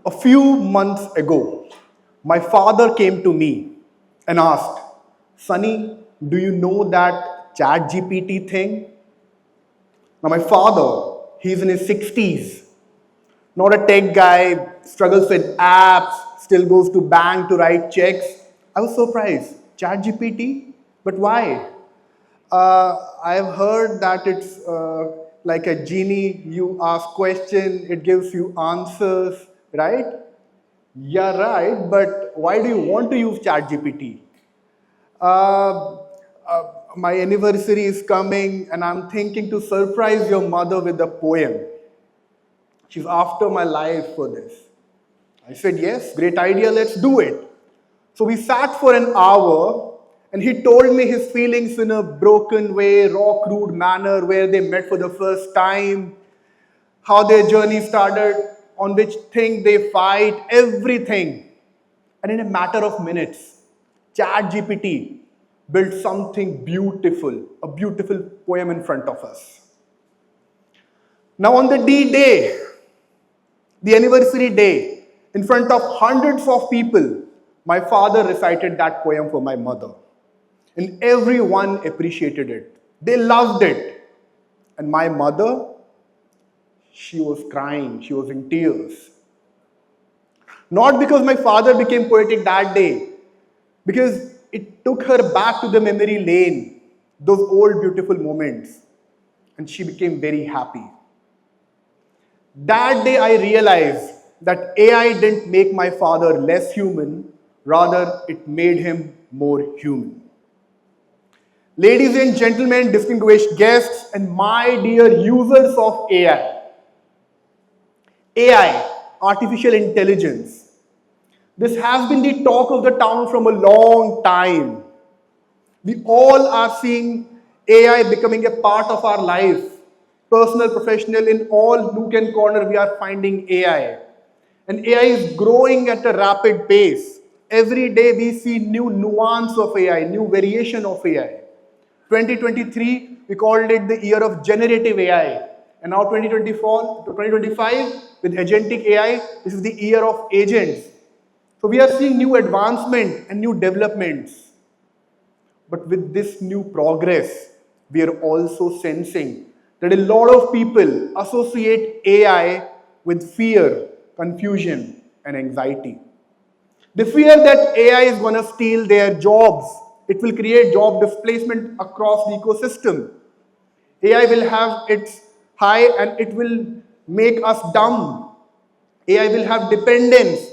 A few months ago, my father came to me and asked, Sunny, do you know that ChatGPT thing? Now, my father, he's in his 60s, not a tech guy, struggles with apps, still goes to bank to write checks. I was surprised. ChatGPT? But why? I've heard that it's like a genie. You ask question, it gives you answers, right? Yeah, right. But why do you want to use ChatGPT? Uh, my anniversary is coming, and I'm thinking to surprise your mother with a poem. She's after my life for this. I said, yes, great idea, let's do it. So we sat for an hour, and he told me his feelings in a broken way, raw, crude manner, where they met for the first time, how their journey started, on which thing they fight, everything. And in a matter of minutes, ChatGPT built something beautiful, a beautiful poem in front of us. Now on the D-Day, the anniversary day, in front of hundreds of people, my father recited that poem for my mother. And everyone appreciated it. They loved it. And my mother, she was crying, she was in tears. Not because my father became poetic that day, because it took her back to the memory lane, those old beautiful moments. And she became very happy. That day I realized that AI didn't make my father less human, rather it made him more human. Ladies and gentlemen, distinguished guests, and my dear users of AI, artificial intelligence. This has been the talk of the town from a long time. We all are seeing AI becoming a part of our life. Personal, professional, in all nook and corner, we are finding AI. And AI is growing at a rapid pace. Every day we see new nuance of AI, new variation of AI. 2023, we called it the year of generative AI. And now 2024 to 2025, with agentic AI, this is the year of agents. So we are seeing new advancement and new developments. But with this new progress, we are also sensing that a lot of people associate AI with fear, confusion, and anxiety. They fear that AI is going to steal their jobs. It will create job displacement across the ecosystem. AI will have its high and it will make us dumb. AI will have dependence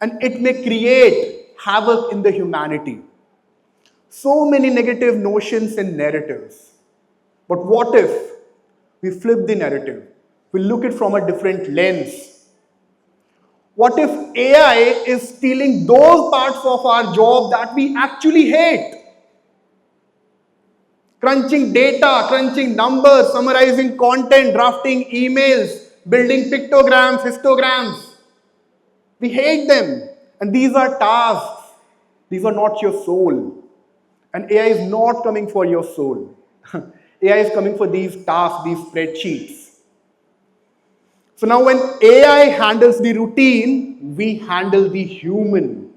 and it may create havoc in the humanity. So many negative notions and narratives. But what if we flip the narrative? We look at it from a different lens. What if AI is stealing those parts of our job that we actually hate? Crunching data, crunching numbers, summarizing content, drafting emails, building pictograms, histograms. We hate them. And these are tasks. These are not your soul. And AI is not coming for your soul. AI is coming for these tasks, these spreadsheets. So now when AI handles the routine, we handle the human.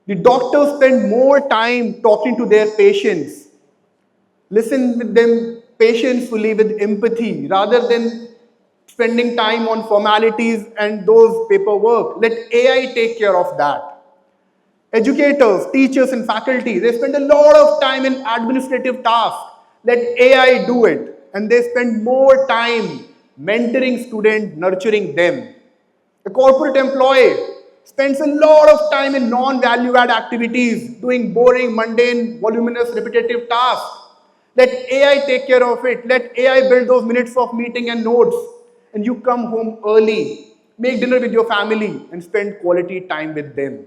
The doctors spend more time talking to their patients. Listen with them patiently with empathy rather than spending time on formalities and those paperwork. Let AI take care of that. Educators, teachers, and faculty, they spend a lot of time in administrative tasks. Let AI do it. And they spend more time mentoring students, nurturing them. A corporate employee spends a lot of time in non-value-add activities, doing boring, mundane, voluminous, repetitive tasks. Let AI take care of it. Let AI build those minutes of meeting and notes. And you come home early, make dinner with your family, and spend quality time with them.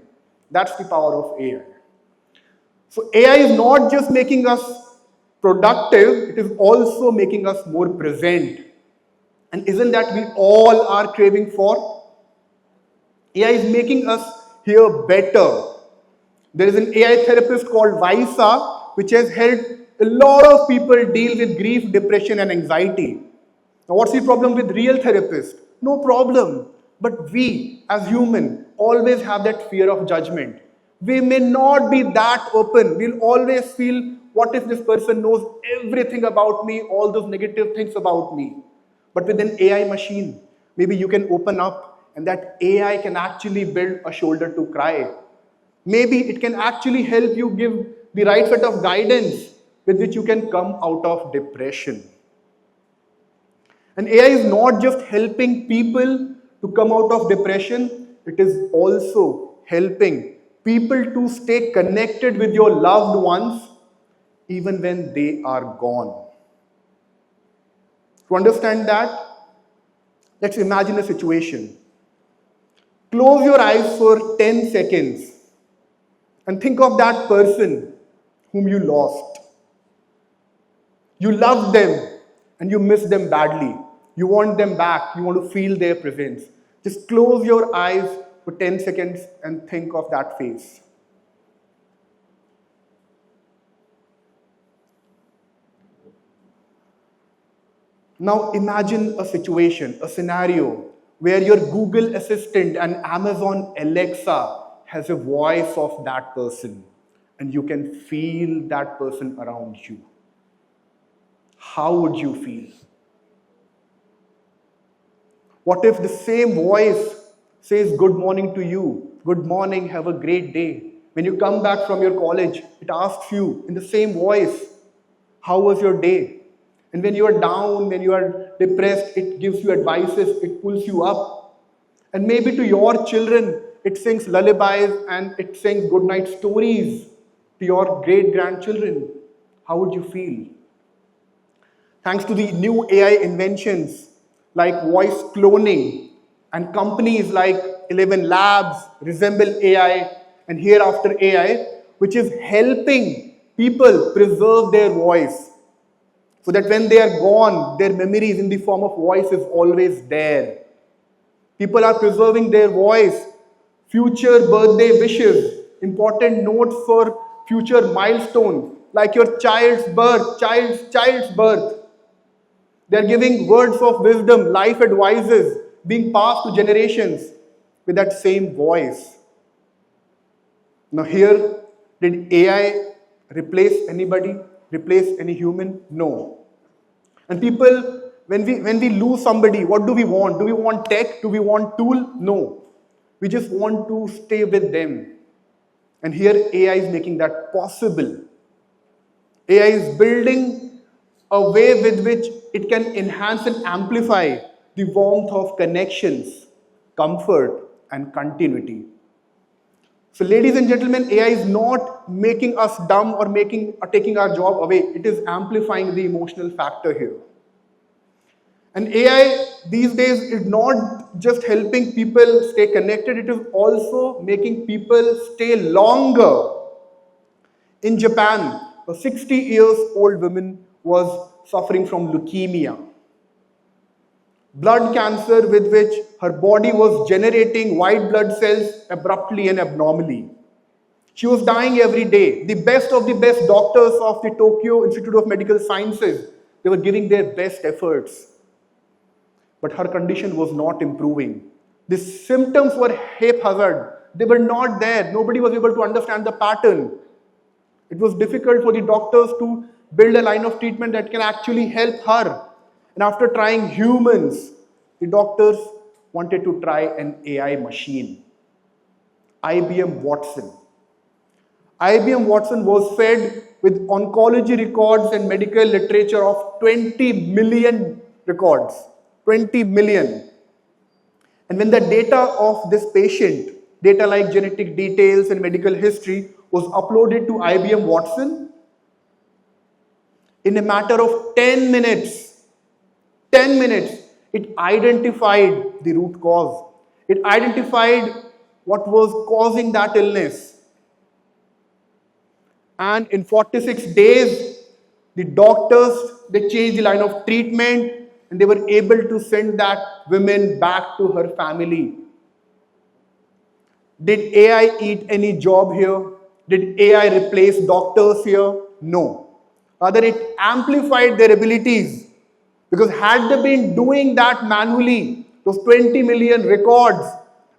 That's the power of AI. So AI is not just making us productive, it is also making us more present. And isn't that we all are craving for? AI is making us hear better. There is an AI therapist called Vaisa, which has helped a lot of people deal with grief, depression, and anxiety. Now, what's the problem with real therapists? No problem. But we, as human, always have that fear of judgment. We may not be that open. We'll always feel, what if this person knows everything about me, all those negative things about me? But with an AI machine, maybe you can open up and that AI can actually build a shoulder to cry. Maybe it can actually help you give the right set of guidance with which you can come out of depression. And AI is not just helping people to come out of depression, it is also helping people to stay connected with your loved ones even when they are gone. To understand that, let's imagine a situation. Close your eyes for 10 seconds and think of that person whom you lost. You loved them and you miss them badly. You want them back. You want to feel their presence. Just close your eyes for 10 seconds and think of that face. Now imagine a situation, a scenario where your Google Assistant and Amazon Alexa has a voice of that person and you can feel that person around you. How would you feel? What if the same voice says good morning to you? Good morning, have a great day. When you come back from your college, it asks you in the same voice, how was your day? And when you are down, when you are depressed, it gives you advices, it pulls you up. And maybe to your children, it sings lullabies and it sings good night stories to your great-grandchildren. How would you feel? Thanks to the new AI inventions like voice cloning and companies like 11 Labs, Resemble AI, and Hereafter AI, which is helping people preserve their voice so that when they are gone, their memories in the form of voice is always there. People are preserving their voice, future birthday wishes, important notes for future milestones, like your child's birth, child's birth. They're giving words of wisdom, life advices, being passed to generations with that same voice. Now here, did AI replace anybody? Replace any human? No. And people, when we lose somebody, what do we want? Do we want tech? Do we want tool? No. We just want to stay with them. And here AI is making that possible. AI is building a way with which it can enhance and amplify the warmth of connections, comfort, and continuity. So ladies and gentlemen, AI is not making us dumb or taking our job away. It is amplifying the emotional factor here. And AI these days is not just helping people stay connected, it is also making people stay longer. In Japan, a 60-year-old woman was suffering from leukemia, blood cancer with which her body was generating white blood cells abruptly and abnormally. She was dying every day. The best of the best doctors of the Tokyo Institute of Medical Sciences, they were giving their best efforts. But her condition was not improving. The symptoms were haphazard. They were not there. Nobody was able to understand the pattern. It was difficult for the doctors to build a line of treatment that can actually help her. And after trying humans, the doctors wanted to try an AI machine. IBM Watson. IBM Watson was fed with oncology records and medical literature of 20 million records. 20 million. And when the data of this patient, data like genetic details and medical history, was uploaded to IBM Watson, in a matter of 10 minutes, it identified the root cause. It identified what was causing that illness. And in 46 days, the doctors, they changed the line of treatment and they were able to send that woman back to her family. Did AI eat any job here? Did AI replace doctors here? No. Rather, it amplified their abilities. Because had they been doing that manually, it Those 20 million records,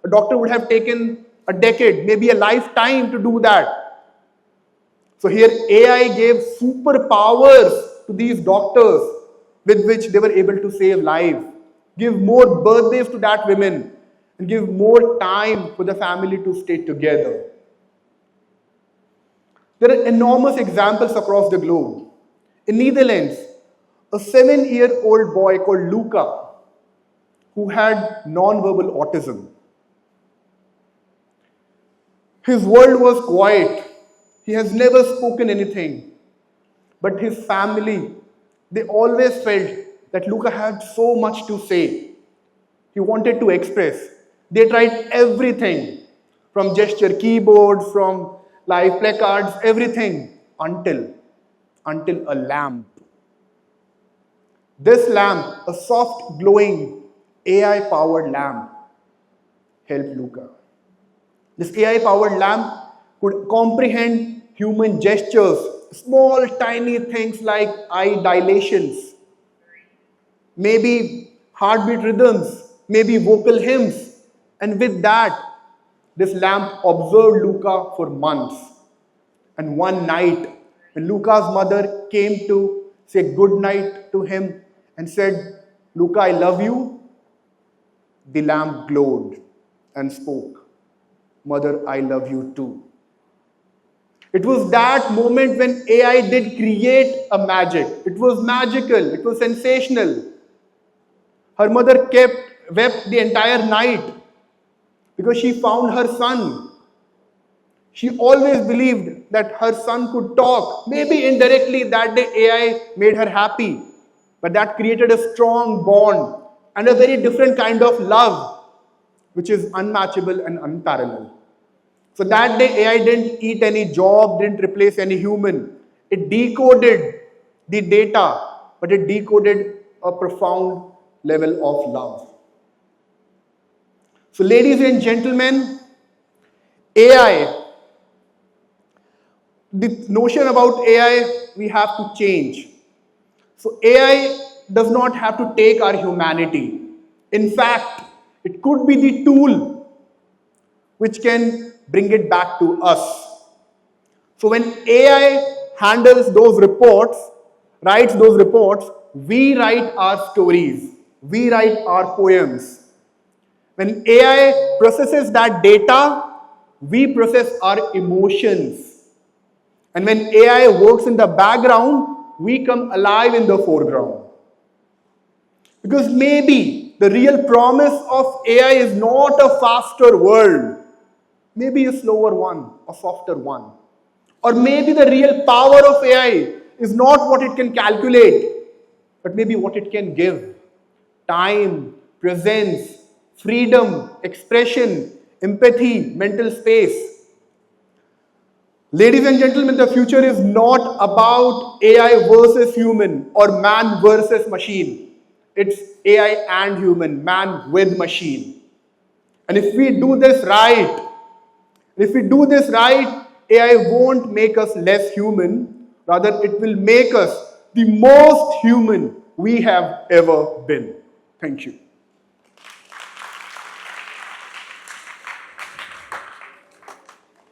a doctor would have taken a decade, maybe a lifetime to do that. So here AI gave superpowers to these doctors with which they were able to save lives, give more birthdays to that women, and give more time for the family to stay together. There are enormous examples across the globe. In Netherlands, a 7-year-old boy called Luca, who had non-verbal autism. His world was quiet. He has never spoken anything. But his family, they always felt that Luca had so much to say. He wanted to express. They tried everything, from gesture keyboards, from live placards, everything, until a lamp. This lamp, a soft, glowing, AI-powered lamp, helped Luca. This AI-powered lamp could comprehend human gestures, small, tiny things like eye dilations, maybe heartbeat rhythms, maybe vocal hymns. And with that, this lamp observed Luca for months. And one night, when Luca's mother came to say good night to him and said, "Luca, I love you," the lamp glowed and spoke, "Mother, I love you too." It was that moment when AI did create a magic. It was magical. It was sensational. Her mother wept the entire night because she found her son. She always believed that her son could talk. Maybe indirectly that day AI made her happy. But that created a strong bond and a very different kind of love, which is unmatchable and unparalleled. So that day AI didn't eat any job, didn't replace any human. It decoded the data, but it decoded a profound level of love. So ladies and gentlemen, AI, the notion about AI, we have to change. So AI does not have to take our humanity. In fact, it could be the tool which can bring it back to us. So when AI handles those reports, writes those reports, we write our stories, we write our poems. When AI processes that data, we process our emotions. And when AI works in the background, we come alive in the foreground. Because maybe the real promise of AI is not a faster world, maybe a slower one, a softer one. Or maybe the real power of AI is not what it can calculate, but maybe what it can give. Time, presence, freedom, expression, empathy, mental space. Ladies and gentlemen, the future is not about AI versus human or man versus machine. It's AI and human, man with machine. And if we do this right, AI won't make us less human. Rather, it will make us the most human we have ever been. Thank you.